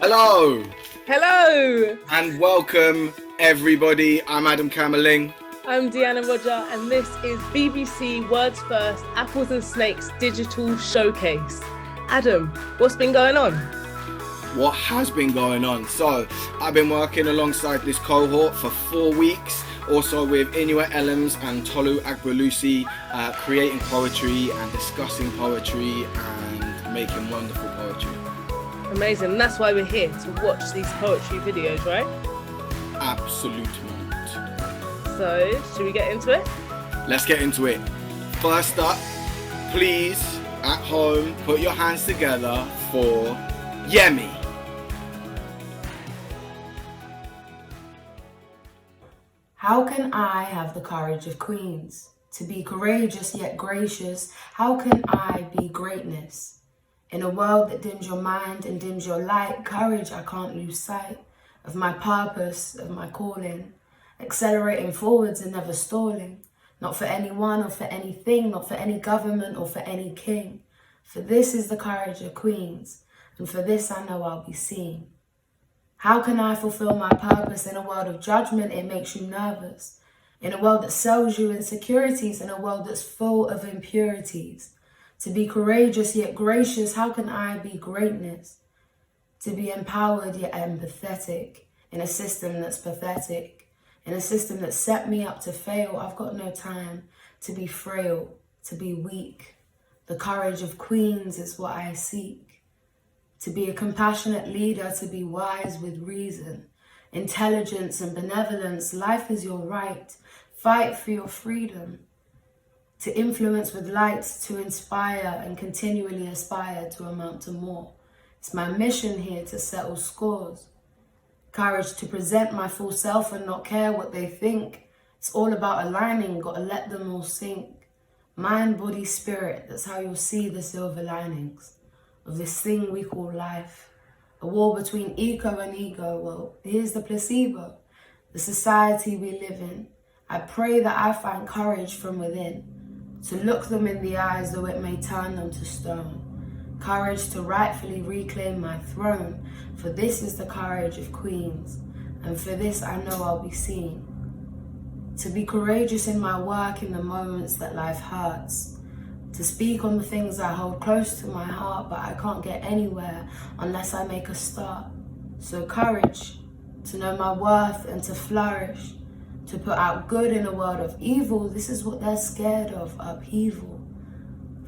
Hello Hello! and welcome everybody. I'm Adam Kammerling. I'm Deanna Rodger, and this is BBC Words First Apples and Snakes Digital Showcase. Adam, what's been going on? What has been going on? So, I've been working alongside this cohort for 4 weeks, also with Inuit Elams and Tolu Agbalusi, creating poetry and discussing poetry and making wonderful poetry. Amazing, and that's why we're here, to watch these poetry videos, right? Absolutely. So, should we get into it? Let's get into it. First up, please, at home, put your hands together for Yemi. How can I have the courage of queens? To be courageous yet gracious, how can I be greatness? In a world that dims your mind and dims your light, courage, I can't lose sight of my purpose, of my calling, accelerating forwards and never stalling, not for anyone or for anything, not for any government or for any king. For this is the courage of queens, and for this I know I'll be seen. How can I fulfill my purpose in a world of judgment? It makes you nervous. In a world that sells you insecurities, in a world that's full of impurities. To be courageous yet gracious, how can I be greatness? To be empowered yet empathetic in a system that's pathetic, in a system that set me up to fail. I've got no time to be frail, to be weak. The courage of queens is what I seek. To be a compassionate leader, to be wise with reason, intelligence and benevolence. Life is your right. Fight for your freedom. To influence with light, to inspire and continually aspire to amount to more. It's my mission here to settle scores. Courage to present my full self and not care what they think. It's all about aligning, gotta let them all sink. Mind, body, spirit, that's how you'll see the silver linings of this thing we call life. A war between eco and ego. Well, here's the placebo, the society we live in. I pray that I find courage from within, to look them in the eyes though it may turn them to stone. Courage to rightfully reclaim my throne, for this is the courage of queens, and for this I know I'll be seen. To be courageous in my work in the moments that life hurts, to speak on the things I hold close to my heart, but I can't get anywhere unless I make a start. So courage to know my worth and to flourish, to put out good in a world of evil. This is what they're scared of, upheaval.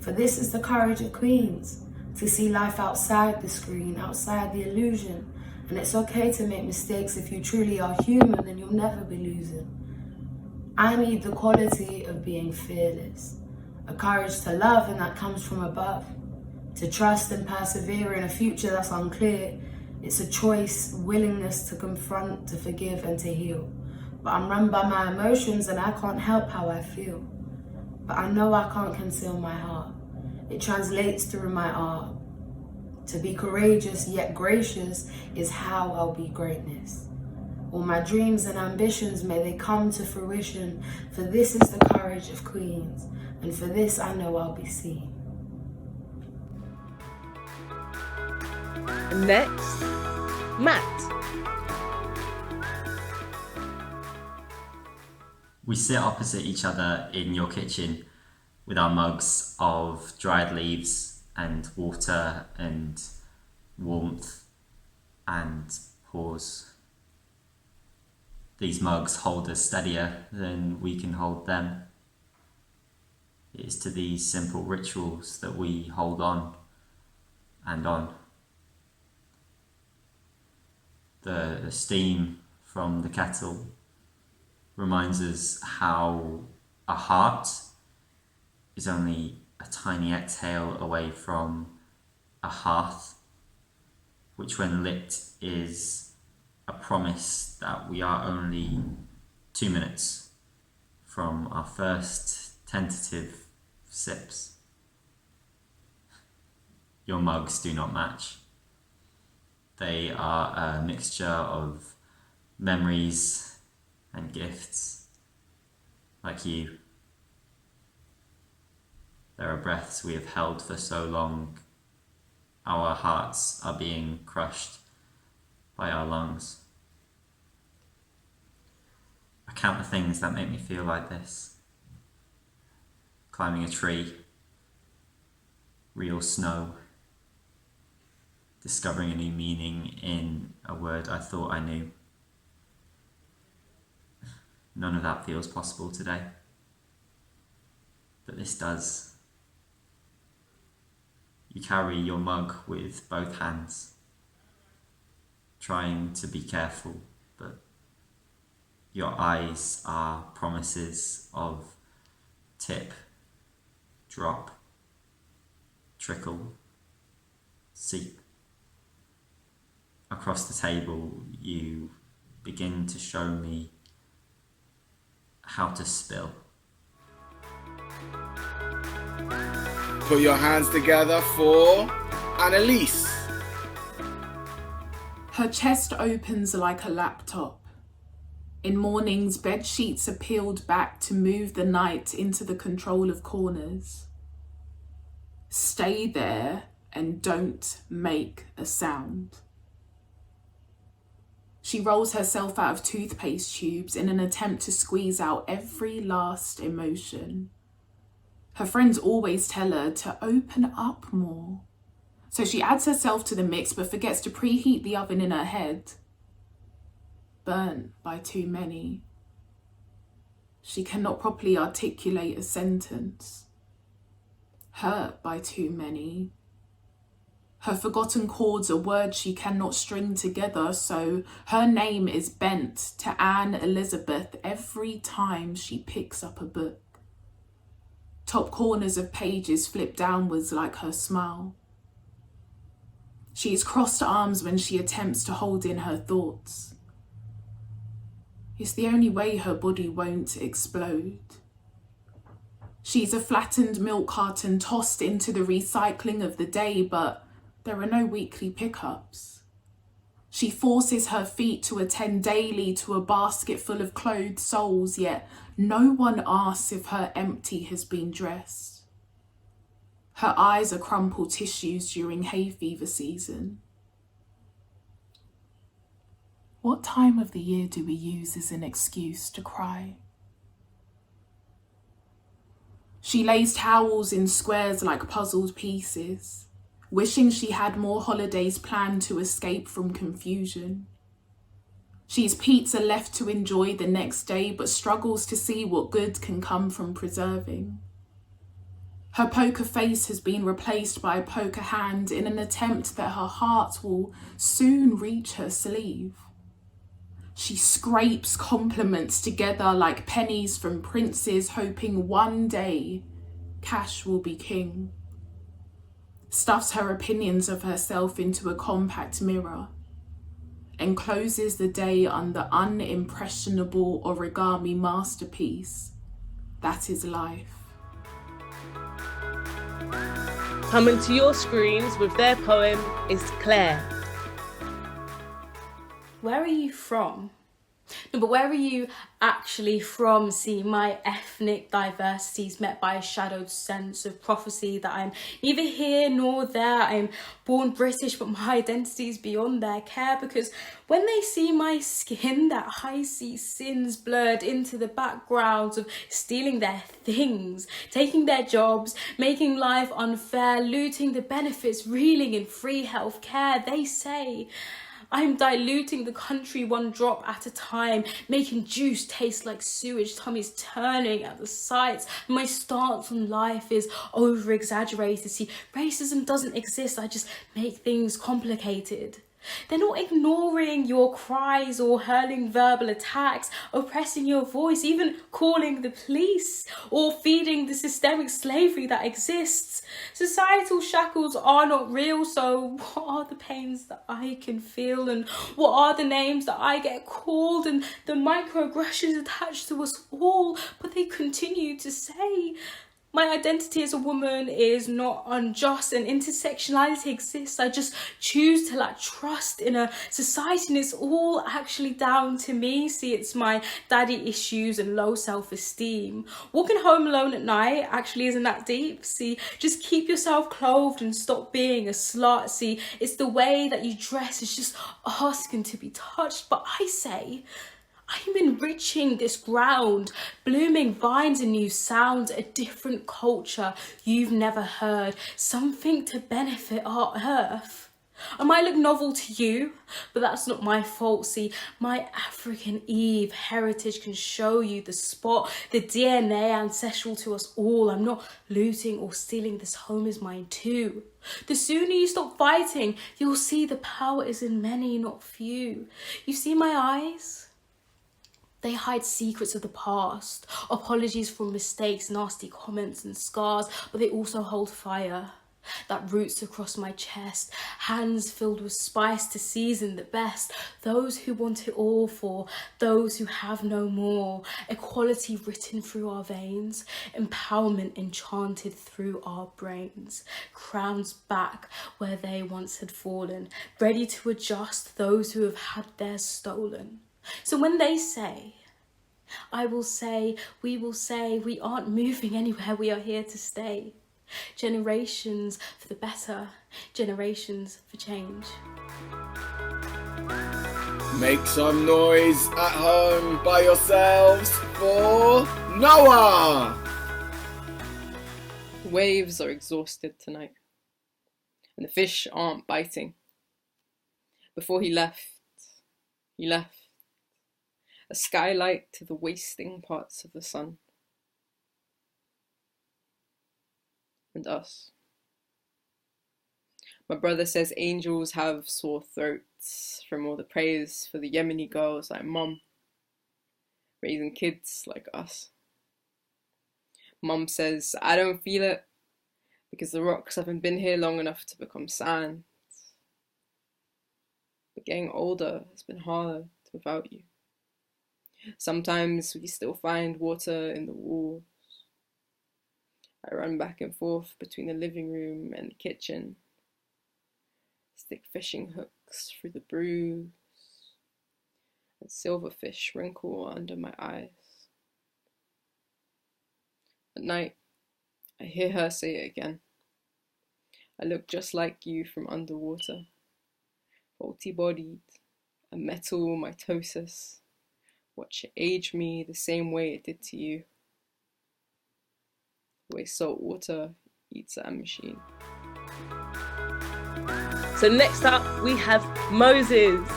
For this is the courage of queens, to see life outside the screen, outside the illusion. And it's okay to make mistakes. If you truly are human, then you'll never be losing. I need the quality of being fearless, a courage to love, and that comes from above, to trust and persevere in a future that's unclear. It's a choice, willingness to confront, to forgive and to heal. But I'm run by my emotions and I can't help how I feel. But I know I can't conceal my heart. It translates through my art. To be courageous yet gracious is how I'll be greatness. All my dreams and ambitions, may they come to fruition. For this is the courage of queens, and for this I know I'll be seen. Next, Matt. We sit opposite each other in your kitchen with our mugs of dried leaves and water and warmth and pause. These mugs hold us steadier than we can hold them. It is to these simple rituals that we hold on and on. The steam from the kettle reminds us how a heart is only a tiny exhale away from a hearth, which when lit is a promise that we are only 2 minutes from our first tentative sips. Your mugs do not match. They are a mixture of memories and gifts, like you. There are breaths we have held for so long. Our hearts are being crushed by our lungs. I count the things that make me feel like this. Climbing a tree, real snow, discovering a new meaning in a word I thought I knew. None of that feels possible today, but this does. You carry your mug with both hands, trying to be careful, but your eyes are promises of tip, drop, trickle, seep. Across the table, you begin to show me how to spill. Put your hands together for Annaliese. Her chest opens like a laptop. In mornings, bed sheets are peeled back to move the night into the control of corners. Stay there and don't make a sound. She rolls herself out of toothpaste tubes in an attempt to squeeze out every last emotion. Her friends always tell her to open up more. So she adds herself to the mix but forgets to preheat the oven in her head. Burnt by too many. She cannot properly articulate a sentence. Hurt by too many. Her forgotten chords are words she cannot string together, so her name is bent to Anne Elizabeth every time she picks up a book. Top corners of pages flip downwards like her smile. She is crossed arms when she attempts to hold in her thoughts. It's the only way her body won't explode. She's a flattened milk carton tossed into the recycling of the day, but there are no weekly pickups. She forces her feet to attend daily to a basket full of clothed souls, yet no one asks if her empty has been dressed. Her eyes are crumpled tissues during hay fever season. What time of the year do we use as an excuse to cry? She lays towels in squares like puzzled pieces, wishing she had more holidays planned to escape from confusion. She's pizza left to enjoy the next day, but struggles to see what good can come from preserving. Her poker face has been replaced by a poker hand in an attempt that her heart will soon reach her sleeve. She scrapes compliments together like pennies from princes, hoping one day cash will be king. Stuffs her opinions of herself into a compact mirror, and closes the day on the unimpressionable origami masterpiece that is life. Coming to your screens with their poem is Claire. Where are you from? No, but where are you actually from? See, my ethnic diversity is met by a shadowed sense of prophecy that I'm neither here nor there. I'm born British, but my identity is beyond their care, because when they see my skin, that I see sins blurred into the backgrounds of stealing their things, taking their jobs, making life unfair, looting the benefits, reeling in free health care. They say I'm diluting the country one drop at a time, making juice taste like sewage, tummies turning at the sights. My stance on life is over-exaggerated. See, racism doesn't exist, I just make things complicated. They're not ignoring your cries or hurling verbal attacks, oppressing your voice, even calling the police, or feeding the systemic slavery that exists. Societal shackles are not real, so what are the pains that I can feel, and what are the names that I get called, and the microaggressions attached to us all? But they continue to say, My identity as a woman is not unjust and intersectionality exists. I just choose to lack trust in a society and it's all actually down to me. See, it's my daddy issues and low self-esteem. Walking home alone at night actually isn't that deep. See, just keep yourself clothed and stop being a slut. See, it's the way that you dress is just asking to be touched. But I say, I'm enriching this ground, blooming vines and new sounds, a different culture you've never heard, something to benefit our earth. I might look novel to you, but that's not my fault. See, my African Eve heritage can show you the spot, the DNA ancestral to us all. I'm not looting or stealing. This home is mine too. The sooner you stop fighting, you'll see the power is in many, not few. You see my eyes? They hide secrets of the past, apologies for mistakes, nasty comments and scars, but they also hold fire that roots across my chest, hands filled with spice to season the best, those who want it all for those who have no more, equality written through our veins, empowerment enchanted through our brains, crowns back where they once had fallen, ready to adjust those who have had theirs stolen. So when they say, I will say, we aren't moving anywhere, we are here to stay. Generations for the better, generations for change. Make some noise at home by yourselves for Noah! The waves are exhausted tonight, and the fish aren't biting. Before he left a skylight to the wasting parts of the sun. And us. My brother says angels have sore throats from all the praise for the Yemeni girls like Mum, raising kids like us. Mum says, I don't feel it because the rocks haven't been here long enough to become sand. But getting older has been hard without you. Sometimes we still find water in the walls. I run back and forth between the living room and the kitchen, stick fishing hooks through the bruise, and silverfish wrinkle under my eyes. At night, I hear her say it again. I look just like you from underwater, faulty-bodied, a metal mitosis. Watch it age me the same way it did to you. The way salt water eats a machine. So next up, we have Moses.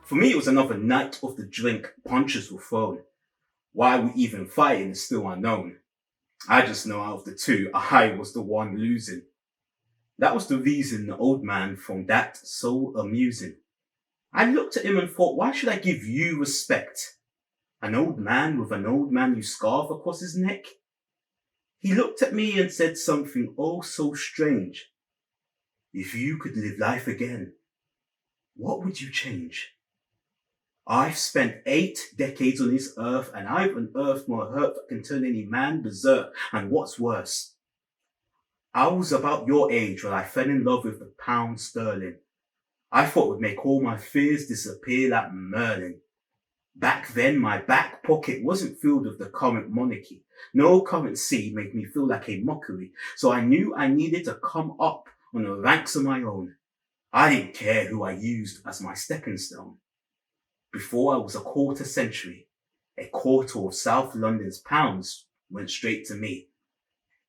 For me, it was another night of the drink. Punches were thrown. Why we even fighting is still unknown. I just know out of the two, I was the one losing. That was the reason the old man found that so amusing. I looked at him and thought, why should I give you respect? An old man with an old man you scarf across his neck? He looked at me and said something oh so strange. If you could live life again, what would you change? I've spent 8 decades on this earth and I've unearthed more hurt that can turn any man berserk. And what's worse, I was about your age when I fell in love with the pound sterling. I thought it would make all my fears disappear like Merlin. Back then, my back pocket wasn't filled with the current monarchy. No currency made me feel like a mockery. So I knew I needed to come up on the ranks of my own. I didn't care who I used as my stepping stone. Before I was a quarter century, a quarter of South London's pounds went straight to me.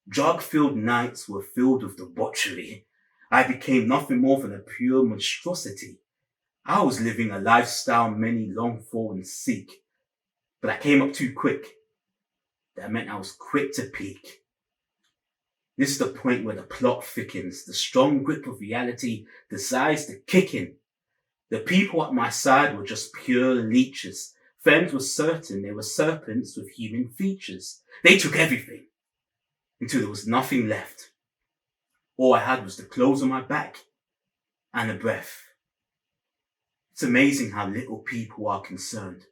Drug-filled nights were filled with debauchery. I became nothing more than a pure monstrosity. I was living a lifestyle many long for and seek, but I came up too quick. That meant I was quick to peak. This is the point where the plot thickens, the strong grip of reality decides to kick in. The people at my side were just pure leeches. Friends were certain they were serpents with human features. They took everything until there was nothing left. All I had was the clothes on my back and a breath. It's amazing how little people are concerned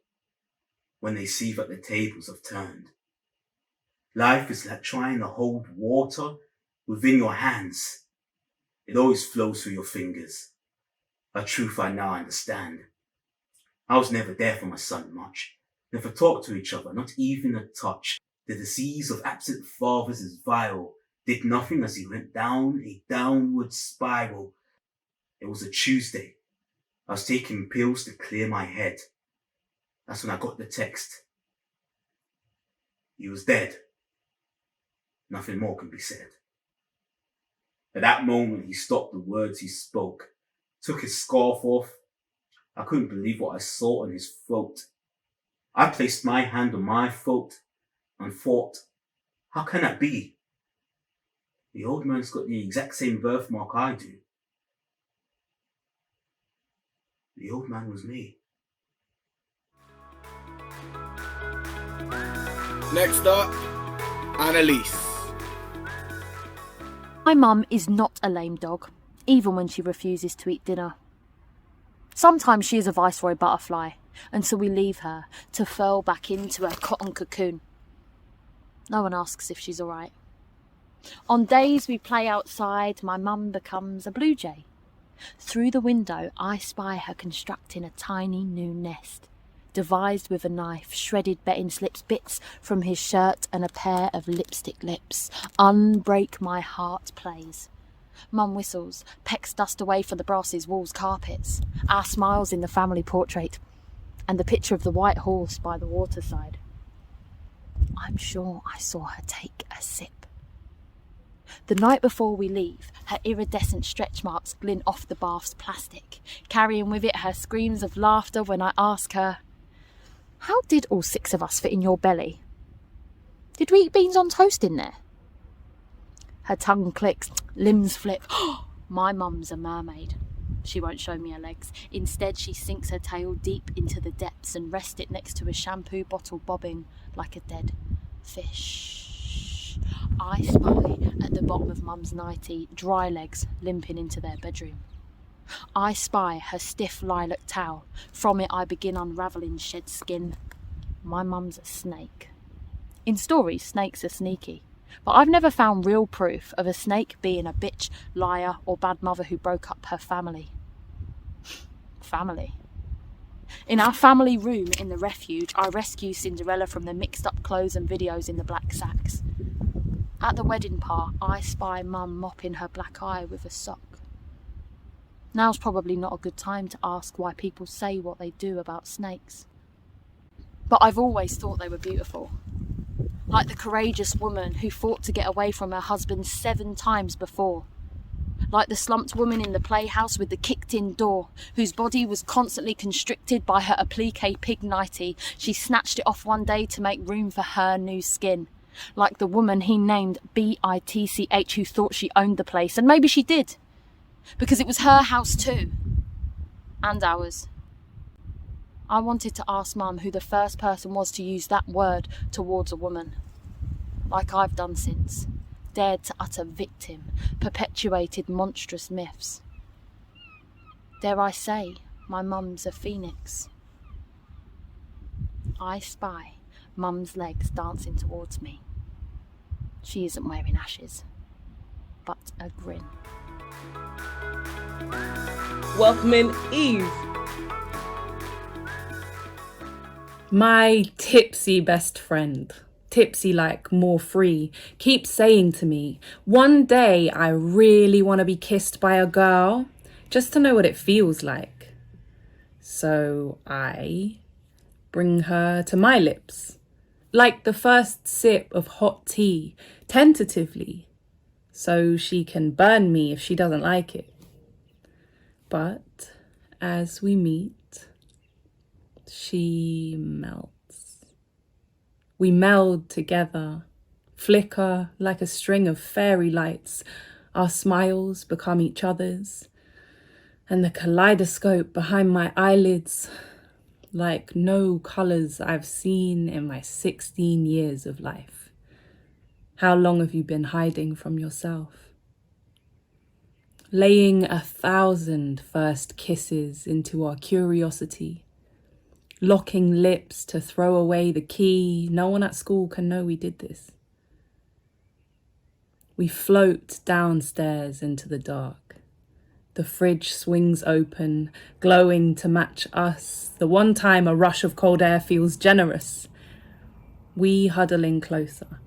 when they see that the tables have turned. Life is like trying to hold water within your hands. It always flows through your fingers. A truth I now understand. I was never there for my son much. Never talked to each other, not even a touch. The disease of absent fathers is vile. Did nothing as he went down a downward spiral. It was a Tuesday. I was taking pills to clear my head. That's when I got the text. He was dead. Nothing more can be said. At that moment, he stopped the words he spoke, took his scarf off. I couldn't believe what I saw on his throat. I placed my hand on my throat and thought, how can that be? The old man's got the exact same birthmark I do. The old man was me. Next up, Anneliese. My mum is not a lame dog, even when she refuses to eat dinner. Sometimes she is a viceroy butterfly, and so we leave her to furl back into her cotton cocoon. No one asks if she's all right. On days we play outside, my mum becomes a blue jay. Through the window, I spy her constructing a tiny new nest, devised with a knife, shredded betting slips, bits from his shirt and a pair of lipstick lips. Unbreak my heart plays. Mum whistles, pecks dust away from the brasses, walls, carpets. Our smiles in the family portrait, and the picture of the white horse by the waterside. I'm sure I saw her take a sip. The night before we leave, her iridescent stretch marks glint off the bath's plastic, carrying with it her screams of laughter when I ask her, how did all 6 of us fit in your belly? Did we eat beans on toast in there? Her tongue clicks, limbs flip. My mum's a mermaid. She won't show me her legs. Instead, she sinks her tail deep into the depths and rests it next to a shampoo bottle bobbing like a dead fish. I spy at the bottom of Mum's nightie, dry legs limping into their bedroom. I spy her stiff lilac towel. From it I begin unravelling shed skin. My mum's a snake. In stories, snakes are sneaky. But I've never found real proof of a snake being a bitch, liar or bad mother who broke up her family. Family. In our family room in the refuge, I rescue Cinderella from the mixed up clothes and videos in the black sacks. At the wedding part, I spy Mum mopping her black eye with a sock. Now's probably not a good time to ask why people say what they do about snakes. But I've always thought they were beautiful. Like the courageous woman who fought to get away from her husband 7 times before. Like the slumped woman in the playhouse with the kicked-in door, whose body was constantly constricted by her applique pig nightie. She snatched it off one day to make room for her new skin. Like the woman he named Bitch who thought she owned the place, and maybe she did. Because it was her house too. And ours. I wanted to ask Mum who the first person was to use that word towards a woman. Like I've done since. Dared to utter victim, perpetuated monstrous myths. Dare I say, my mum's a phoenix. I spy Mum's legs dancing towards me. She isn't wearing ashes, but a grin. Welcoming Eve. My tipsy best friend, tipsy like more free, keeps saying to me, one day I really want to be kissed by a girl, just to know what it feels like. So I bring her to my lips, like the first sip of hot tea, tentatively, so she can burn me if she doesn't like it. But as we meet, she melts. We meld together, flicker like a string of fairy lights. Our smiles become each other's, and the kaleidoscope behind my eyelids, like no colours I've seen in my 16 years of life. How long have you been hiding from yourself? Laying 1,000 first kisses into our curiosity, locking lips to throw away the key. No one at school can know we did this. We float downstairs into the dark. The fridge swings open, glowing to match us. The one time a rush of cold air feels generous. We huddle in closer.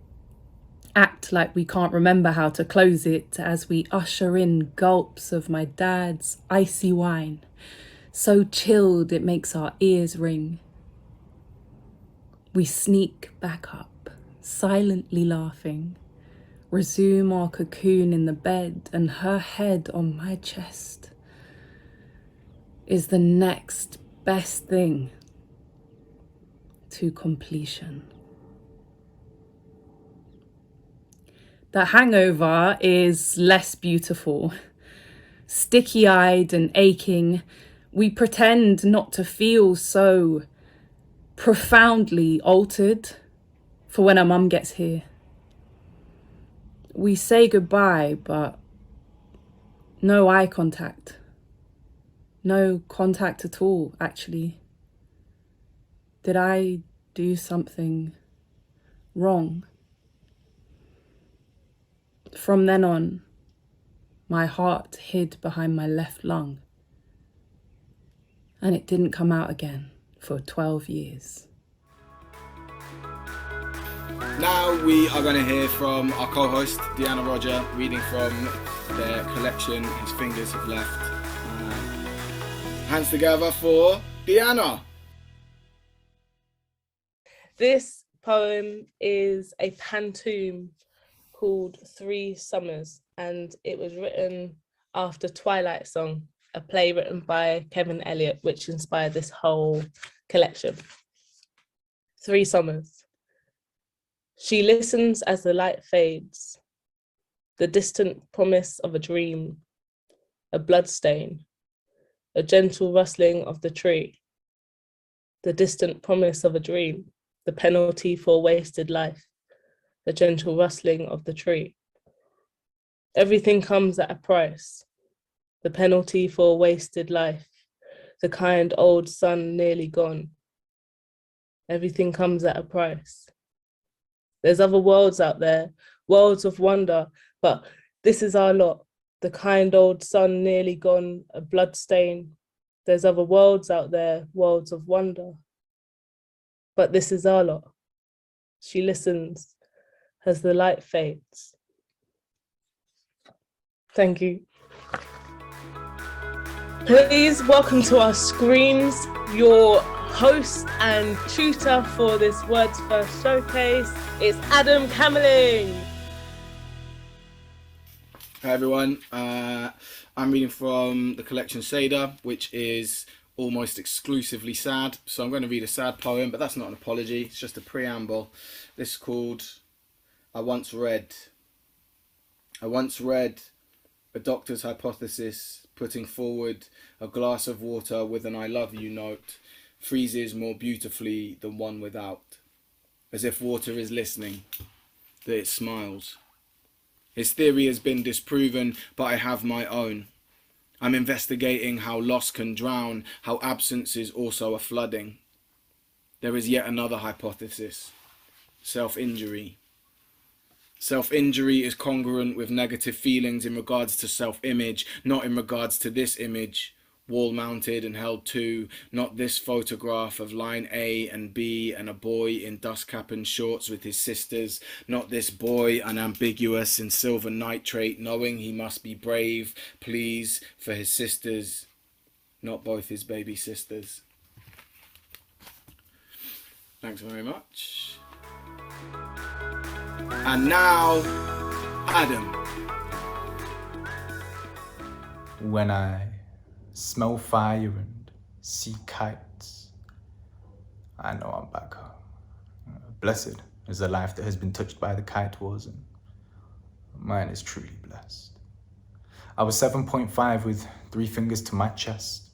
Act like we can't remember how to close it as we usher in gulps of my dad's icy wine, so chilled it makes our ears ring. We sneak back up, silently laughing, resume our cocoon in the bed, and her head on my chest is the next best thing to completion. The hangover is less beautiful. Sticky-eyed and aching, we pretend not to feel so profoundly altered for when our mum gets here. We say goodbye, but no eye contact. No contact at all, actually. Did I do something wrong? From then on, my heart hid behind my left lung, and it didn't come out again for 12 years. Now we are going to hear from our co-host, Deanna Rodger, reading from their collection, His Fingers Have Left. Hands together for Deanna. This poem is a pantoum called 3 Summers, and it was written after Twilight Song, a play written by Kevin Elliott, which inspired this whole collection. 3 Summers. She listens as the light fades, the distant promise of a dream, a bloodstain, a gentle rustling of the tree, the distant promise of a dream, the penalty for wasted life, the gentle rustling of the tree. Everything comes at a price, the penalty for wasted life, the kind old sun nearly gone. Everything comes at a price. There's other worlds out there, worlds of wonder, but this is our lot. The kind old sun nearly gone, a blood stain. There's other worlds out there, worlds of wonder, but this is our lot. She listens as the light fades. Thank you. Please welcome to our screens your host and tutor for this Words First showcase. It's Adam Kammerling. Hi everyone, I'm reading from the collection Seda, which is almost exclusively sad. So I'm going to read a sad poem, but that's not an apology, it's just a preamble. This is called I once read a doctor's hypothesis putting forward a glass of water with an I love you note freezes more beautifully than one without, as if water is listening, that it smiles. His theory has been disproven, but I have my own. I'm investigating how loss can drown, how absence is also a flooding. There is yet another hypothesis, self-injury. Self-injury is congruent with negative feelings in regards to self-image, not in regards to this image, wall-mounted and held to, not this photograph of line A and B and a boy in dust cap and shorts with his sisters, not this boy unambiguous in silver nitrate, knowing he must be brave, please, for his sisters, not both his baby sisters. Thanks very much. And now, Adam. When I smell fire and see kites, I know I'm back home. Blessed is the life that has been touched by the kite wars, and mine is truly blessed. I was 7.5 with 3 fingers to my chest.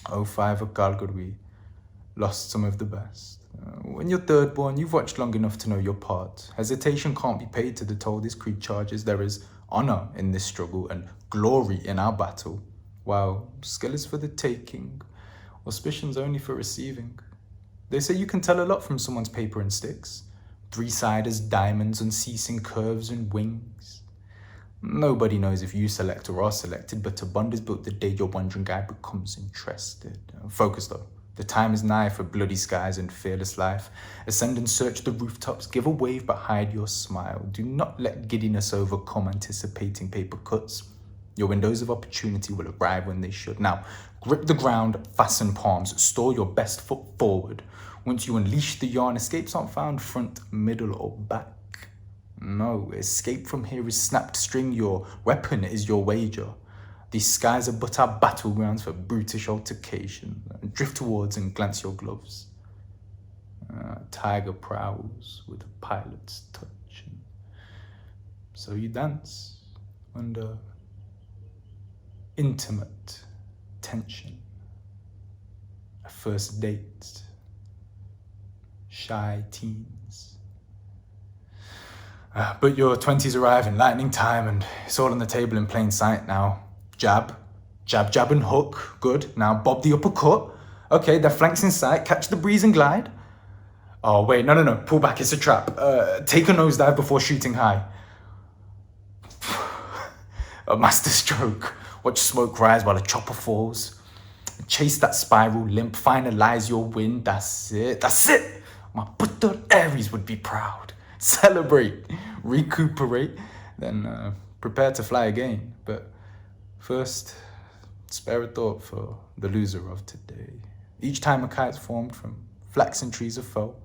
05 of Galgod, we lost some of the best. When you're third born, you've watched long enough to know your part. Hesitation can't be paid to the toll this creed charges. There is honor in this struggle and glory in our battle, while skill is for the taking, auspicians only for receiving. They say you can tell a lot from someone's paper and sticks, Three-siders, diamonds, unceasing curves and wings. Nobody knows if you select or are selected, but a bond is built the day your wandering guy becomes interested. Focus though. The time is nigh for bloody skies and fearless life. Ascend and search the rooftops, give a wave but hide your smile. Do not let giddiness overcome anticipating paper cuts. Your windows of opportunity will arrive when they should. Now, grip the ground, fasten palms, store your best foot forward. Once you unleash the yarn, escapes aren't found front, middle or back. No, escape from here is snapped string. Your weapon is your wager. These skies are but our battlegrounds for brutish altercation. Drift towards and glance your gloves. Tiger prowls with a pilot's touch. And so you dance under intimate tension. A first date. Shy teens. But your 20s arrive in lightning time and it's all on the table in plain sight now. Jab, jab, jab and hook. Good. Now bob the uppercut. Okay, their flanks in sight. Catch the breeze and glide. Oh, wait, no. Pull back, it's a trap. Take a nosedive before shooting high. A master stroke. Watch smoke rise while a chopper falls. Chase that spiral limp. Finalize your win. That's it. My butter Aries would be proud. Celebrate, recuperate, then prepare to fly again. But first, spare a thought for the loser of today. Each time a kite's formed from flaxen trees of foe,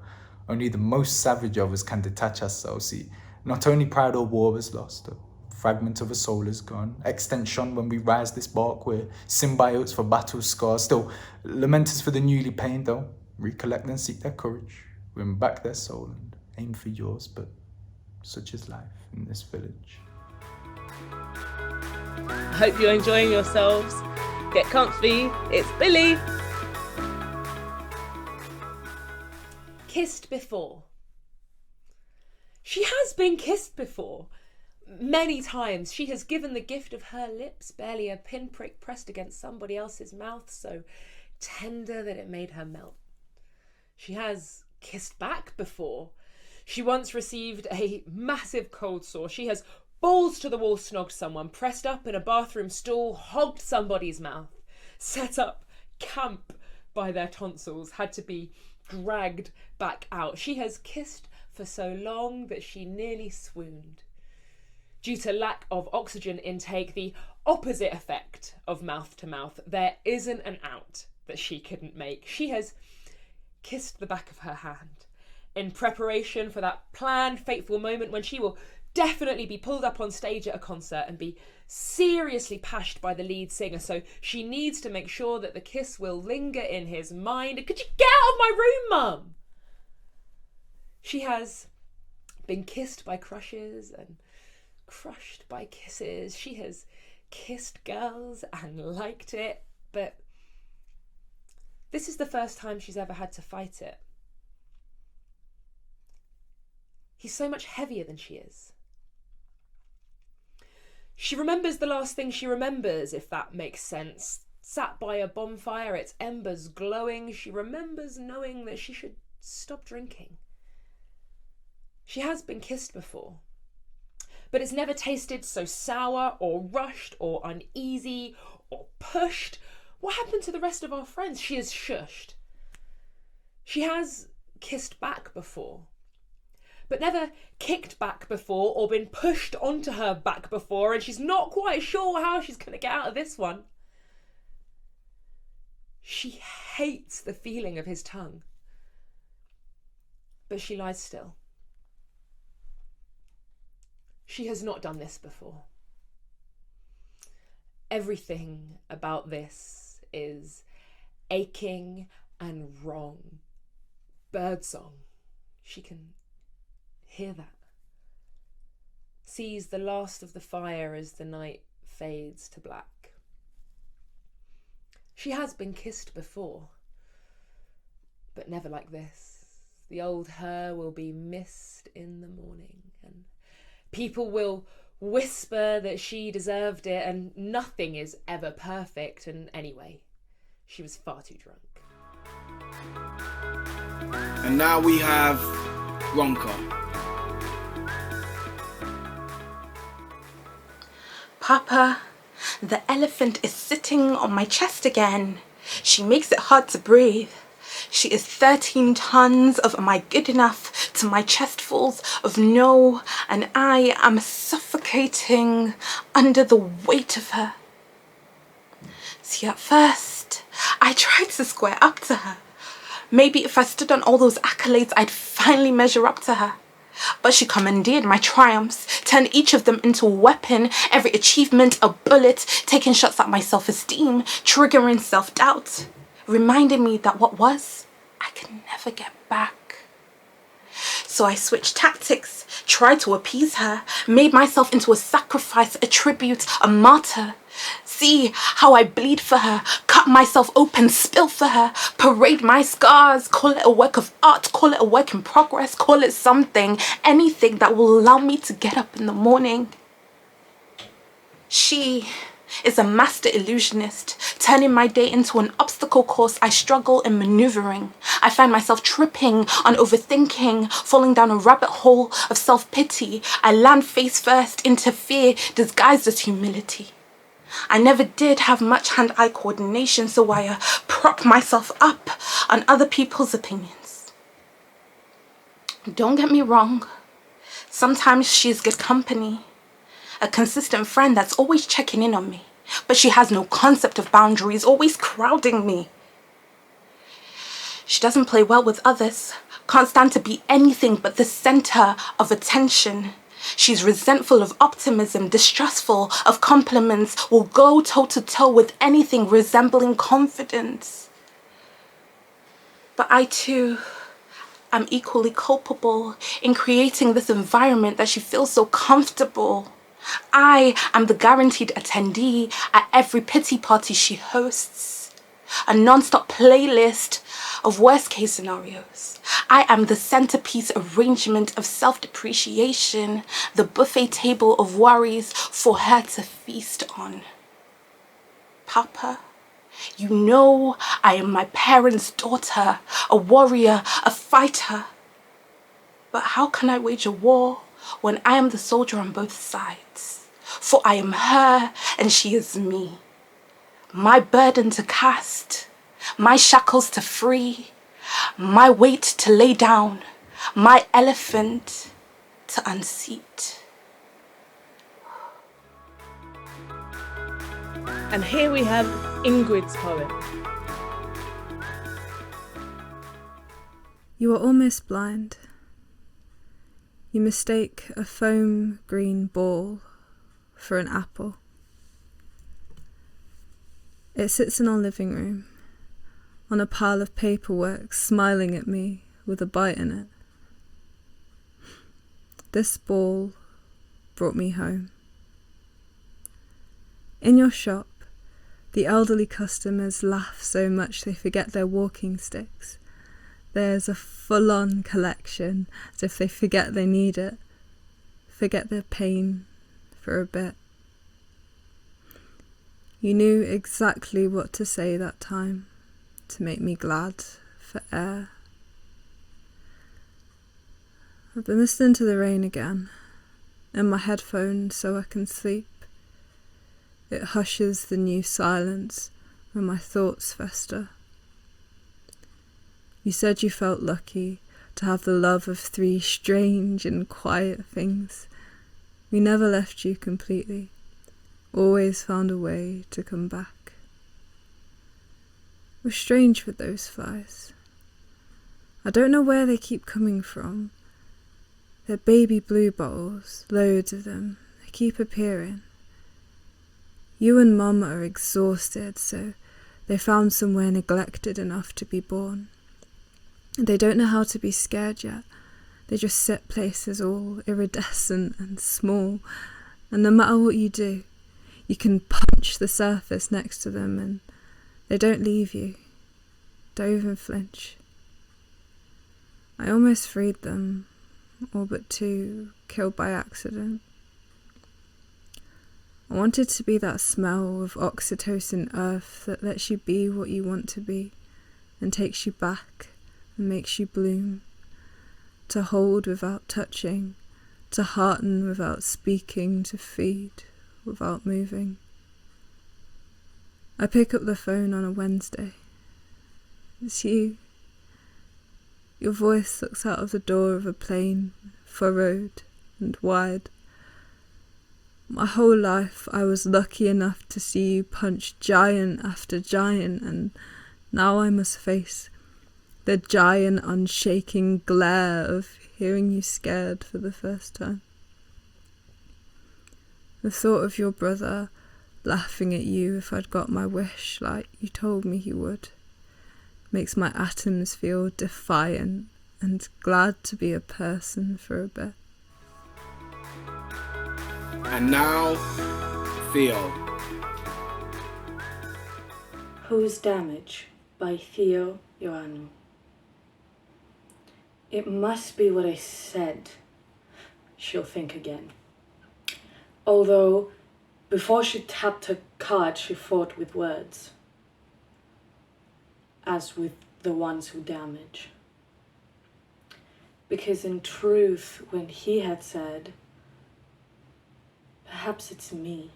only the most savage of us can detach ourselves. See, not only pride or war is lost, a fragment of a soul is gone. Extension when we rise this bark, we're symbiotes for battle scars. Still, lamenters for the newly pained though. Recollect and seek their courage, win back their soul and aim for yours, but such is life in this village. I hope you're enjoying yourselves. Get comfy, it's Billie. Kissed before. She has been kissed before. Many times she has given the gift of her lips, barely a pinprick pressed against somebody else's mouth, so tender that it made her melt. She has kissed back before. She once received a massive cold sore. She has balls to the wall snogged someone, pressed up in a bathroom stool, hogged somebody's mouth, set up camp by their tonsils, had to be dragged back out. She has kissed for so long that she nearly swooned. Due to lack of oxygen intake, the opposite effect of mouth to mouth, there isn't an out that she couldn't make. She has kissed the back of her hand in preparation for that planned fateful moment when she will definitely be pulled up on stage at a concert and be seriously pashed by the lead singer, so she needs to make sure that the kiss will linger in his mind. Could you get out of my room, Mum? She has been kissed by crushes and crushed by kisses. She has kissed girls and liked it, but this is the first time she's ever had to fight it. He's so much heavier than she is. She remembers the last thing she remembers, if that makes sense. Sat by a bonfire, its embers glowing. She remembers knowing that she should stop drinking. She has been kissed before, but it's never tasted so sour or rushed or uneasy or pushed. What happened to the rest of our friends? She is shushed. She has kissed back before, but never kicked back before or been pushed onto her back before, and she's not quite sure how she's going to get out of this one. She hates the feeling of his tongue, but she lies still. She has not done this before. Everything about this is aching and wrong. Birdsong. She can hear that. Sees the last of the fire as the night fades to black. She has been kissed before, but never like this. The old her will be missed in the morning, and people will whisper that she deserved it, and nothing is ever perfect, and anyway, she was far too drunk. And now we have Ronke. Papa, the elephant is sitting on my chest again. She makes it hard to breathe. She is 13 tons of am I good enough to my chestfuls of no, and I am suffocating under the weight of her. See, at first, I tried to square up to her. Maybe if I stood on all those accolades, I'd finally measure up to her. But she commandeered my triumphs, turned each of them into a weapon, every achievement a bullet, taking shots at my self-esteem, triggering self-doubt, reminding me that what was, I can never get back. So I switched tactics, tried to appease her, made myself into a sacrifice, a tribute, a martyr. See how I bleed for her, cut myself open, spill for her, parade my scars, call it a work of art, call it a work in progress, call it something, anything that will allow me to get up in the morning. She is a master illusionist, turning my day into an obstacle course I struggle in maneuvering. I find myself tripping on overthinking, falling down a rabbit hole of self-pity. I land face first into fear disguised as humility. I never did have much hand-eye coordination, so I prop myself up on other people's opinions. Don't get me wrong, sometimes she's good company, a consistent friend that's always checking in on me, but she has no concept of boundaries, always crowding me. She doesn't play well with others, can't stand to be anything but the center of attention. She's resentful of optimism, distrustful of compliments, will go toe-to-toe with anything resembling confidence. But I too am equally culpable in creating this environment that she feels so comfortable. I am the guaranteed attendee at every pity party she hosts, a non-stop playlist of worst-case scenarios. I am the centerpiece arrangement of self-depreciation, the buffet table of worries for her to feast on. Papa, you know I am my parents' daughter, a warrior, a fighter. But how can I wage a war when I am the soldier on both sides? For I am her and she is me. My burden to cast, my shackles to free, my weight to lay down, my elephant to unseat. And here we have Ingrid's poem. You are almost blind. You mistake a foam green ball for an apple. It sits in our living room, on a pile of paperwork, smiling at me with a bite in it. This ball brought me home. In your shop, the elderly customers laugh so much they forget their walking sticks. There's a full-on collection, as if they forget they need it, forget their pain for a bit. You knew exactly what to say that time to make me glad for air. I've been listening to the rain again, in my headphones so I can sleep. It hushes the new silence when my thoughts fester. You said you felt lucky to have the love of 3 strange and quiet things. We never left you completely, always found a way to come back. We're strange with those flies. I don't know where they keep coming from. They're baby bluebottles, loads of them. They keep appearing. You and Mum are exhausted, so they found somewhere neglected enough to be born. They don't know how to be scared yet. They just sit places all iridescent and small, and no matter what you do, you can punch the surface next to them and they don't leave you, don't even flinch. I almost freed them, all but 2 killed by accident. I wanted to be that smell of oxytocin earth that lets you be what you want to be and takes you back and makes you bloom. to hold without touching, to hearten without speaking, to feed without moving. I pick up the phone on a Wednesday. It's you. Your voice looks out of the door of a plane, furrowed and wide. My whole life I was lucky enough to see you punch giant after giant, and now I must face the giant unshaking glare of hearing you scared for the first time. The thought of your brother laughing at you if I'd got my wish like you told me he would makes my atoms feel defiant and glad to be a person for a bit. And now, Theo. Whose Damage by Theo, Ioannou. It must be what I said, she'll think again. Although, before she tapped her card, she fought with words. As with the ones who damage. Because in truth, when he had said, perhaps it's me,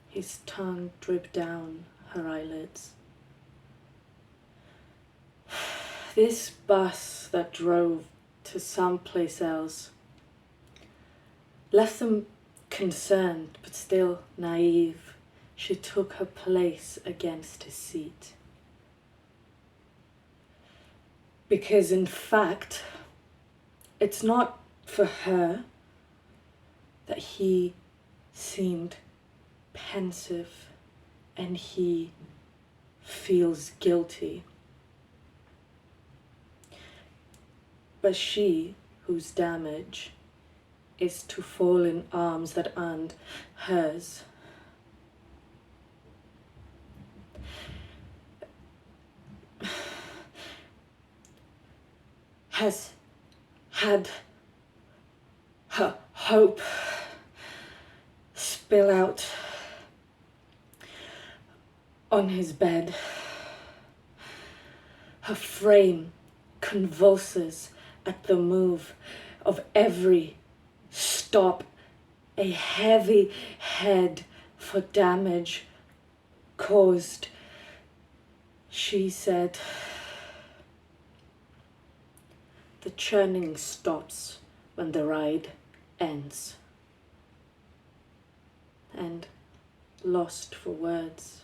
his tongue dripped down her eyelids. This bus that drove to someplace else left them concerned, but still naive. She took her place against his seat. Because in fact, it's not for her that he seemed pensive and he feels guilty. But she, whose damage is to fall in arms that aren't hers, has had her hope spill out on his bed. Her frame convulses at the move of every stop, a heavy head for damage caused. She said, the churning stops when the ride ends. And lost for words,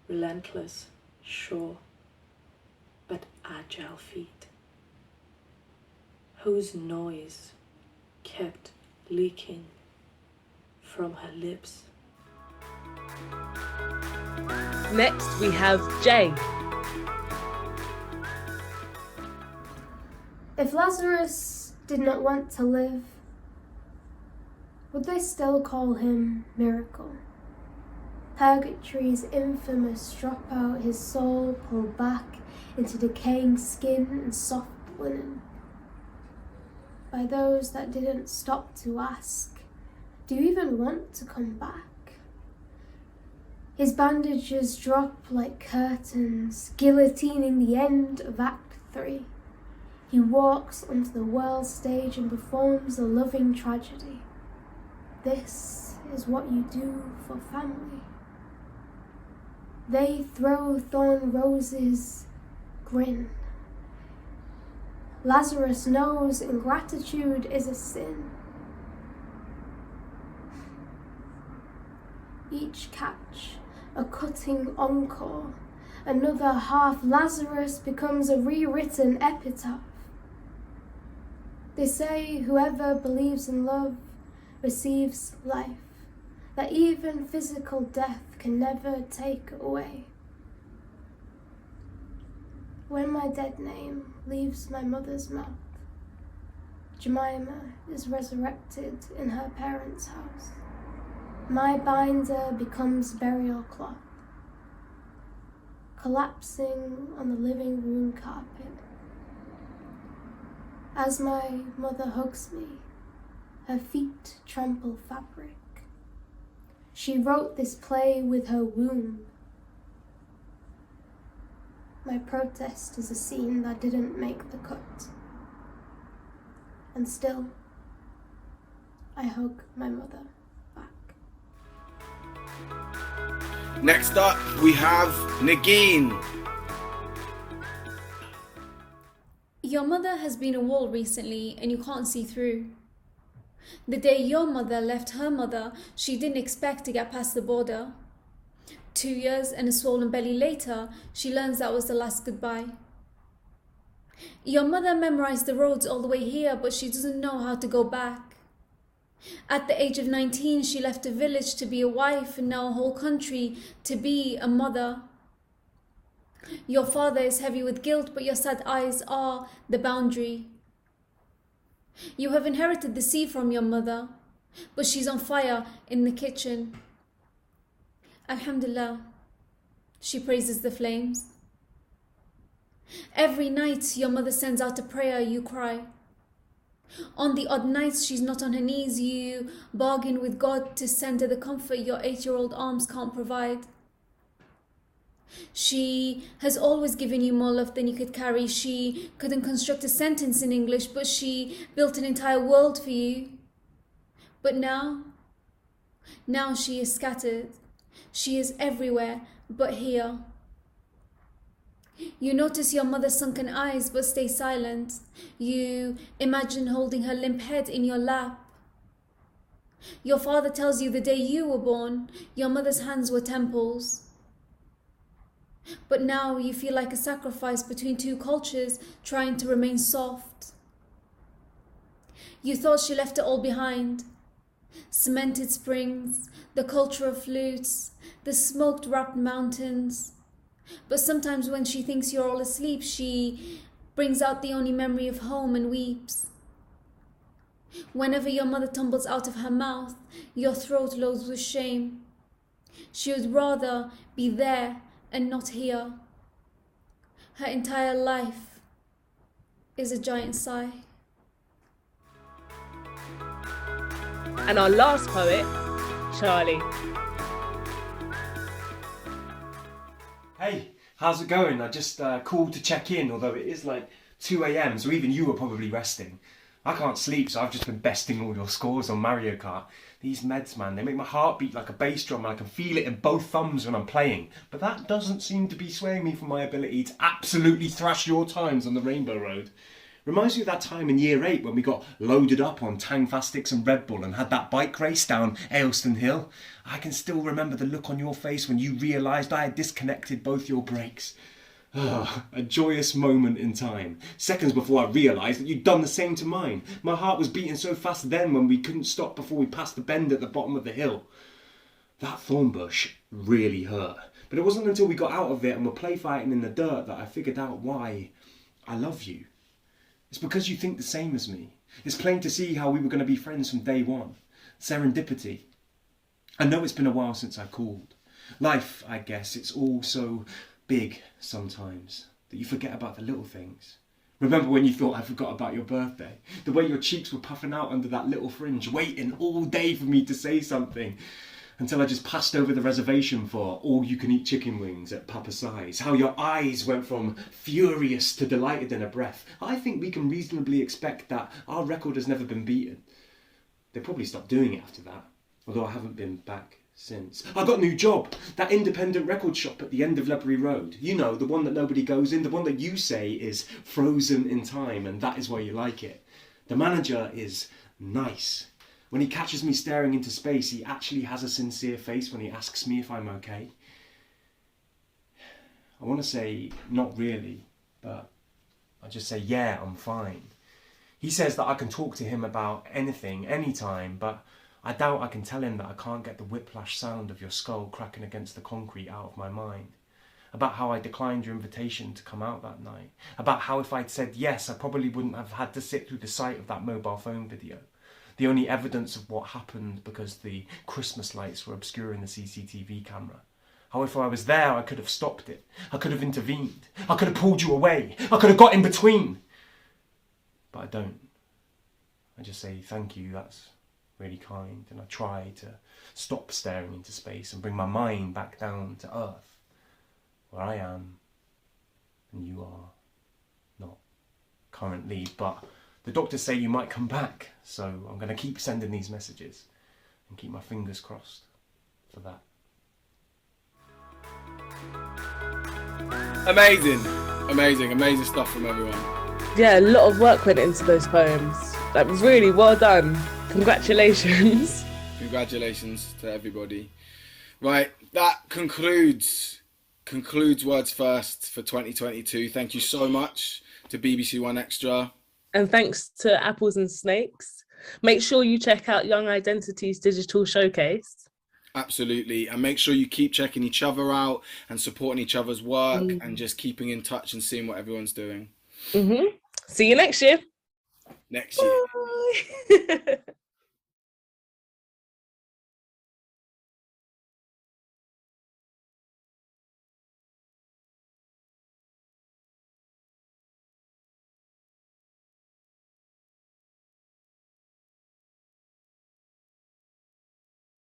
relentless, sure, but agile feet, whose noise kept leaking from her lips. Next we have Jay. If Lazarus did not want to live, would they still call him miracle? Purgatory's infamous drop out, his soul pulled back into decaying skin and soft linen. By those that didn't stop to ask, do you even want to come back? His bandages drop like curtains, guillotining the end of Act 3. He walks onto the world stage and performs a loving tragedy. This is what you do for family. They throw thorn roses, grin. Lazarus knows ingratitude is a sin. Each catch, a cutting encore. Another half Lazarus becomes a rewritten epitaph. They say whoever believes in love receives life, that even physical death can never take away. When my dead name leaves my mother's mouth, Jemima is resurrected in her parents' house. My binder becomes burial cloth, collapsing on the living room carpet. As my mother hugs me, her feet trample fabric. She wrote this play with her womb. My protest is a scene that didn't make the cut. And still, I hug my mother back. Next up, we have Nigeen. Your mother has been a wall recently and you can't see through. The day your mother left her mother, she didn't expect to get past the border. 2 years and a swollen belly later, she learns that was the last goodbye. Your mother memorized the roads all the way here, but she doesn't know how to go back. At the age of 19, she left a village to be a wife and now a whole country to be a mother. Your father is heavy with guilt, but your sad eyes are the boundary. You have inherited the sea from your mother, but she's on fire in the kitchen. Alhamdulillah, she praises the flames. Every night your mother sends out a prayer, you cry. On the odd nights she's not on her knees, you bargain with God to send her the comfort your 8-year-old arms can't provide. She has always given you more love than you could carry. She couldn't construct a sentence in English, but she built an entire world for you. But now she is scattered. She is everywhere but here. You notice your mother's sunken eyes but stay silent. You imagine holding her limp head in your lap. Your father tells you the day you were born, your mother's hands were temples. But now you feel like a sacrifice between two cultures trying to remain soft. You thought she left it all behind. Cemented springs, the culture of flutes, the smoke-wrapped mountains. But sometimes when she thinks you're all asleep, she brings out the only memory of home and weeps. Whenever your mother tumbles out of her mouth, your throat loads with shame. She would rather be there and not here. Her entire life is a giant sigh. And our last poet, Charlie. Hey, how's it going? I just called to check in, although it is like 2 a.m, so even you are probably resting. I can't sleep, so I've just been besting all your scores on Mario Kart. These meds, man, they make my heart beat like a bass drum and I can feel it in both thumbs when I'm playing. But that doesn't seem to be swaying me from my ability to absolutely thrash your times on the Rainbow Road. Reminds me of that time in year 8 when we got loaded up on Tang Fastics and Red Bull and had that bike race down Ayleston Hill. I can still remember the look on your face when you realised I had disconnected both your brakes. A joyous moment in time. Seconds before I realised that you'd done the same to mine. My heart was beating so fast then when we couldn't stop before we passed the bend at the bottom of the hill. That thorn bush really hurt. But it wasn't until we got out of it and were play fighting in the dirt that I figured out why I love you. It's because you think the same as me. It's plain to see how we were going to be friends from day one. Serendipity. I know it's been a while since I called. Life, I guess, it's all so big sometimes that you forget about the little things. Remember when you thought I forgot about your birthday? The way your cheeks were puffing out under that little fringe, waiting all day for me to say something. Until I just passed over the reservation for all-you-can-eat chicken wings at Papa Si's. How your eyes went from furious to delighted in a breath. I think we can reasonably expect that our record has never been beaten. They probably stopped doing it after that, although I haven't been back since. I got a new job, that independent record shop at the end of Ledbury Road. You know, the one that nobody goes in, the one that you say is frozen in time, and that is why you like it. The manager is nice. When he catches me staring into space, he actually has a sincere face when he asks me if I'm okay. I want to say, not really, but I just say, yeah, I'm fine. He says that I can talk to him about anything, anytime, but I doubt I can tell him that I can't get the whiplash sound of your skull cracking against the concrete out of my mind. About how I declined your invitation to come out that night. About how if I'd said yes, I probably wouldn't have had to sit through the sight of that mobile phone video. The only evidence of what happened because the Christmas lights were obscuring the CCTV camera. How if I was there, I could have stopped it. I could have intervened. I could have pulled you away. I could have got in between. But I don't. I just say, thank you, that's really kind. And I try to stop staring into space and bring my mind back down to Earth, where I am and you are not currently. But The doctors say you might come back, so I'm going to keep sending these messages and keep my fingers crossed for that. Amazing stuff from everyone. Yeah, a lot of work went into those poems. Like, really well done. Congratulations. Congratulations to everybody. Right, that concludes Words First for 2022. Thank you so much to BBC One Extra. And thanks to Apples and Snakes. Make sure you check out Young Identity's digital showcase. Absolutely. And make sure you keep checking each other out and supporting each other's work and just keeping in touch and seeing what everyone's doing. See you next year. Next year. Bye.